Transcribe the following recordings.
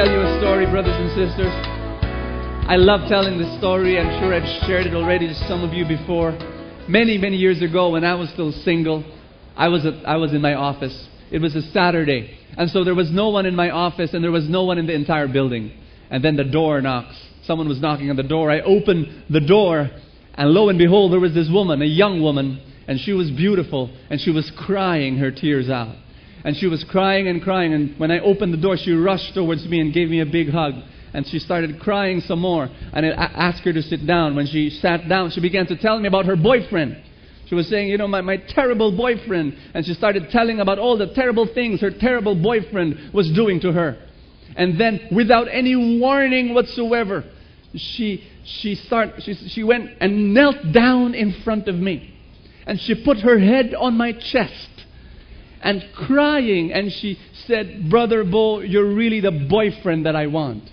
tell you a story, brothers and sisters? I love telling this story. I'm sure I've shared it already to some of you before. Many, many years ago, when I was still single, I was in my office. It was a Saturday. And so there was no one in my office, and there was no one in the entire building. And then the door knocks. Someone was knocking on the door. I opened the door, and lo and behold, there was this woman, a young woman, and she was beautiful, and she was crying her tears out. And she was crying and crying, and when I opened the door, she rushed towards me and gave me a big hug. And she started crying some more, and I asked her to sit down. When she sat down, she began to tell me about her boyfriend. She was saying, my terrible boyfriend. And she started telling about all the terrible things her terrible boyfriend was doing to her. And then, without any warning whatsoever, she went and knelt down in front of me. And she put her head on my chest and crying. And she said, "Brother Bo, you're really the boyfriend that I want.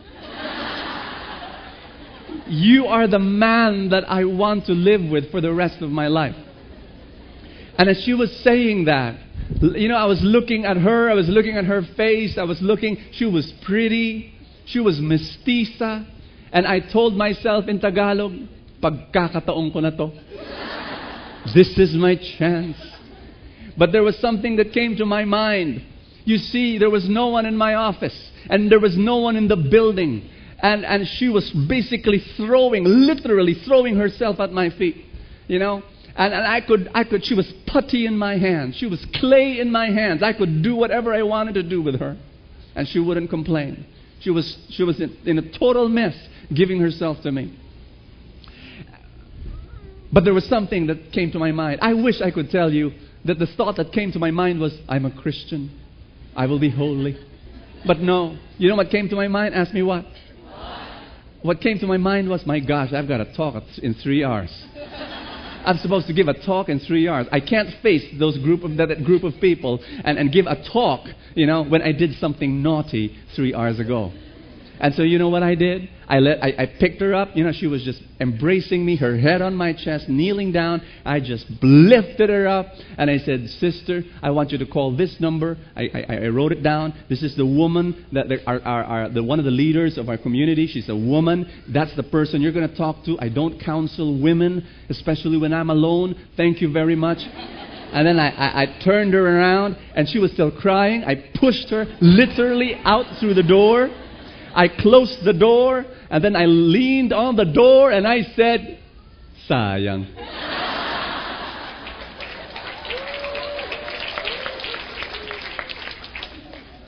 You are the man that I want to live with for the rest of my life." And as she was saying that, I was looking at her, I was looking at her face, she was pretty, she was mestiza, and I told myself in Tagalog, pagkakataon ko na to. This is my chance. But there was something that came to my mind. You see, there was no one in my office, and there was no one in the building. And she was basically literally throwing herself at my feet, And I could, she was putty in my hands. She was clay in my hands. I could do whatever I wanted to do with her. And she wouldn't complain. She was in a total mess, giving herself to me. But there was something that came to my mind. I wish I could tell you that the thought that came to my mind was, I'm a Christian. I will be holy. But no. You know what came to my mind? Ask me what? What came to my mind was, my gosh, I've got to talk in 3 hours. I'm supposed to give a talk in 3 hours. I can't face that group of people and give a talk, when I did something naughty 3 hours ago. And so you know what I did? I picked her up. She was just embracing me, her head on my chest, kneeling down. I just lifted her up and I said, "Sister, I want you to call this number." I wrote it down. This is the woman one of the leaders of our community. She's a woman. That's the person you're going to talk to. I don't counsel women, especially when I'm alone. Thank you very much. And then I turned her around and she was still crying. I pushed her literally out through the door. I closed the door, and then I leaned on the door, and I said, "Sayang."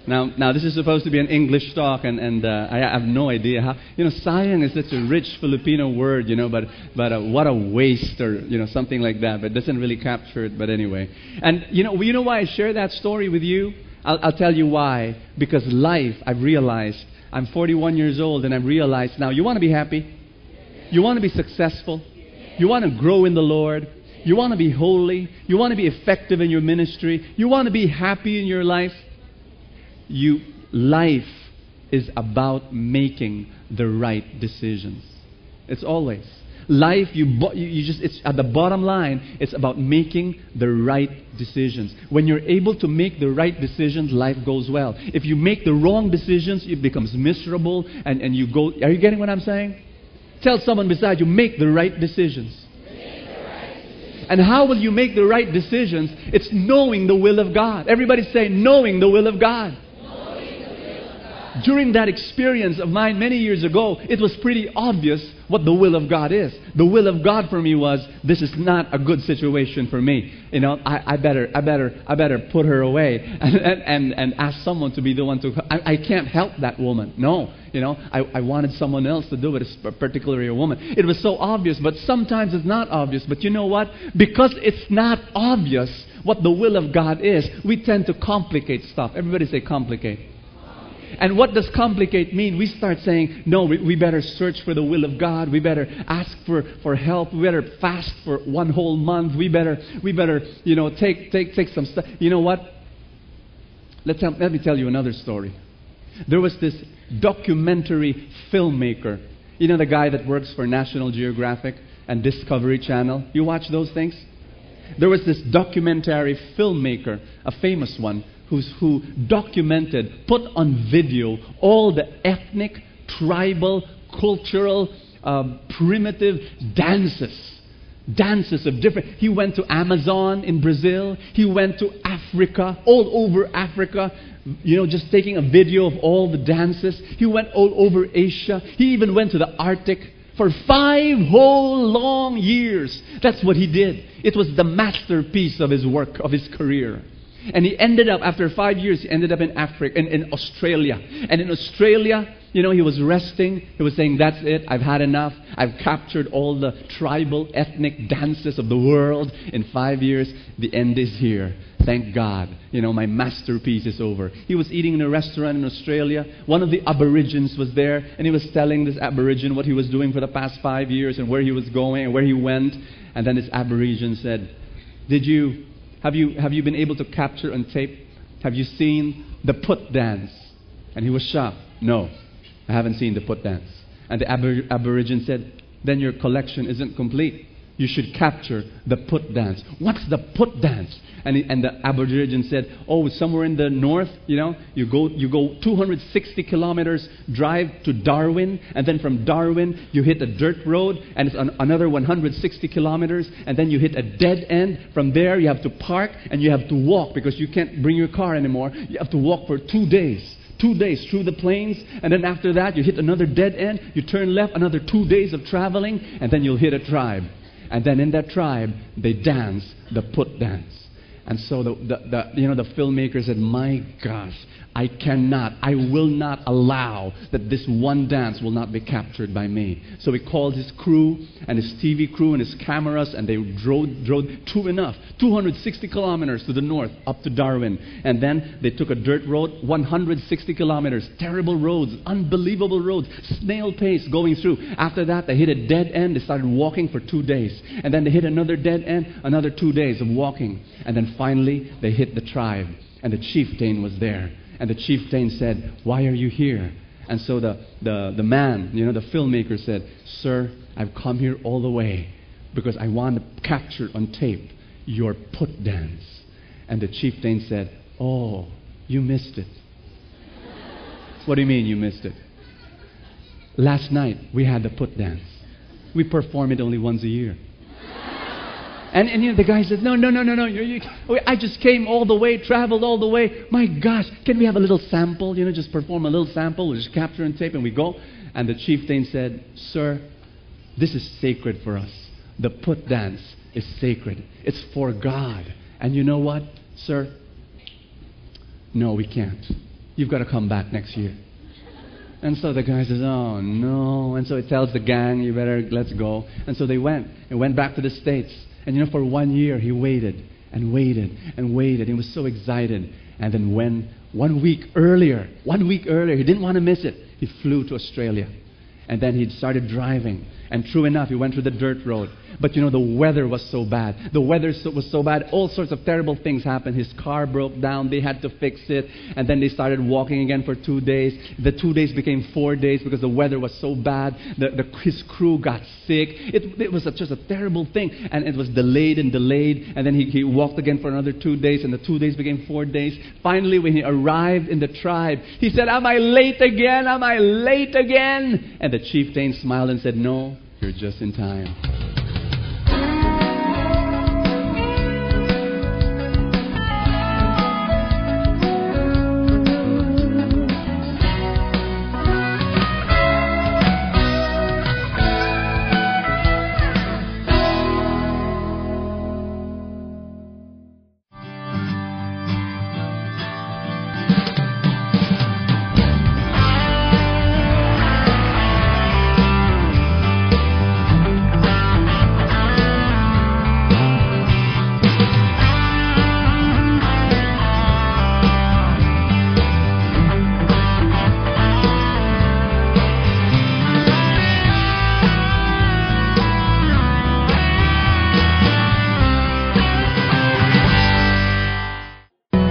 Now this is supposed to be an English talk, and I have no idea how. Sayang is such a rich Filipino word, but what a waste, or something like that. But it doesn't really capture it. But anyway, and you know why I share that story with you? I'll tell you why. Because life, I've realized. I'm 41 years old, and I've realized now, you want to be happy? You want to be successful? You want to grow in the Lord? You want to be holy? You want to be effective in your ministry? You want to be happy in your life? Life is about making the right decisions. It's always. Life, it's at the bottom line, it's about making the right decisions. When you're able to make the right decisions, life goes well. If you make the wrong decisions, it becomes miserable and you go. Are you getting what I'm saying? Tell someone beside you, make the right decisions. And how will you make the right decisions? It's knowing the will of God. Everybody say, knowing the will of God. During that experience of mine many years ago, it was pretty obvious what the will of God is. The will of God for me was, this is not a good situation for me. I better put her away and ask someone to be the one to. I can't help that woman. No, I wanted someone else to do it, particularly a woman. It was so obvious, but sometimes it's not obvious. But you know what? Because it's not obvious what the will of God is, we tend to complicate stuff. Everybody say complicate. And what does complicate mean? We start saying, no, we better search for the will of God. We better ask for help. We better fast for 1 whole month. We better take some stuff. You know what? Let me tell you another story. There was this documentary filmmaker. The guy that works for National Geographic and Discovery Channel. You watch those things? There was this documentary filmmaker, a famous one, who documented, put on video all the ethnic, tribal, cultural, primitive dances of different. He went to Amazon in Brazil. He went to Africa, all over Africa, just taking a video of all the dances. He went all over Asia. He even went to the Arctic for 5 whole long years. That's what he did. It was the masterpiece of his work, of his career. And he ended up, after 5 years, he ended up in Africa, in Australia. And in Australia, he was resting. He was saying, that's it. I've had enough. I've captured all the tribal, ethnic dances of the world. In 5 years, the end is here. Thank God. My masterpiece is over. He was eating in a restaurant in Australia. One of the Aborigines was there, and he was telling this Aborigine what he was doing for the past 5 years and where he was going and where he went. And then this Aborigine said, Have you been able to capture on tape? Have you seen the put dance? And he was shocked. No, I haven't seen the put dance. And the Aborigine said, then your collection isn't complete. You should capture the put dance. What's the put dance? And the Aborigine said, somewhere in the north, you go 260 kilometers, drive to Darwin, and then from Darwin you hit a dirt road, and it's another 160 kilometers, and then you hit a dead end. From there you have to park, and you have to walk because you can't bring your car anymore. You have to walk for 2 days. 2 days through the plains, and then after that you hit another dead end, you turn left, another 2 days of traveling, and then you'll hit a tribe. And then in that tribe, they dance the put dance. And so the filmmaker said, my gosh, I will not allow that this one dance will not be captured by me. So he called his crew and his TV crew and his cameras, and they drove true enough, 260 kilometers to the north, up to Darwin. And then they took a dirt road, 160 kilometers, terrible roads, unbelievable roads, snail pace going through. After that, they hit a dead end. They started walking for 2 days. And then they hit another dead end, another 2 days of walking. And then finally, they hit the tribe. And the chieftain was there. And the chieftain said, why are you here? And so the man, the filmmaker said, sir, I've come here all the way because I want to capture on tape your put dance. And the chieftain said, oh, you missed it. What do you mean you missed it? Last night we had the put dance. We perform it only once a year. And the guy says, no. I just came all the way, traveled all the way. My gosh, can we have a little sample? Just perform a little sample. We'll just capture and tape and we go. And the chieftain said, sir, this is sacred for us. The put dance is sacred. It's for God. And you know what, sir? No, we can't. You've got to come back next year. And so the guy says, oh no. And so he tells the gang, let's go. And so they went back to the States. And for 1 year, he waited and waited and waited. He was so excited. And then when 1 week earlier, he didn't want to miss it. He flew to Australia. And then he started driving. And true enough, he went through the dirt road. But the weather was so bad. The weather was so bad, all sorts of terrible things happened. His car broke down. They had to fix it. And then they started walking again for 2 days. The 2 days became 4 days because the weather was so bad. His crew got sick. It was just a terrible thing. And it was delayed. And then he walked again for another 2 days. And the 2 days became 4 days. Finally, when he arrived in the tribe, he said, am I late again? Am I late again? And the chieftain smiled and said, no, you're just in time.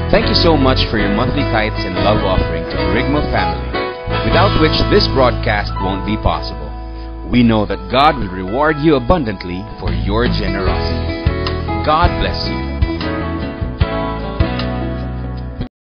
Thank you so much for your monthly tithes and love offering to Kerygma family, without which this broadcast won't be possible. We know that God will reward you abundantly for your generosity. God bless you.